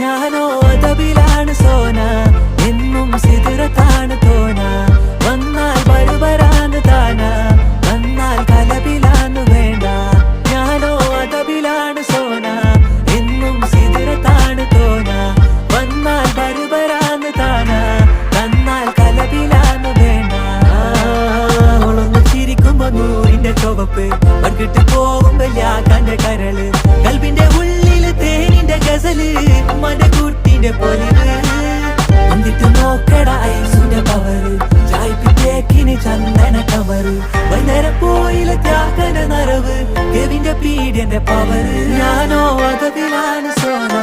ഞാനോ അതബിലാണ് സോന, എന്നും സിദറത്താണ് തോന. വന്നാൽ ബർബരാണ് താന, വന്നാൽ കലബിലാണ് വേണ്ട. ഞാനോ അതബിലാണ് സോന, എന്നും സിദറത്താണ് തോന. വന്നാൽ ബർബരാണ് താന, വന്നാൽ കലബിലാണ് വേണ്ട. അവളൊന്ന് ചിരിക്കുമ്പോ നൂറിന്റെ ചുവപ്പ്, പങ്കിട്ട് പോകുമ്പോ യാക്കാന്റെ കരള്. കൽബിന്റെ ഉള്ളില് തേനിന്റെ ഗസല്, മടകൂട്ടിന്റെ പൊലിവ്. എന്നിട്ട് നോക്കട ഐസുന്റെ പവറ്, ചായ്പിറ്റേക്കിന് ചന്ദന കവറ്. വൈകുന്നേരം പോയില്ല ത്യാഗന നരവ്, കെവിന്റെ പീഡിയന്റെ പവറ്. ഞാനോ അതബിലാണ് സോന.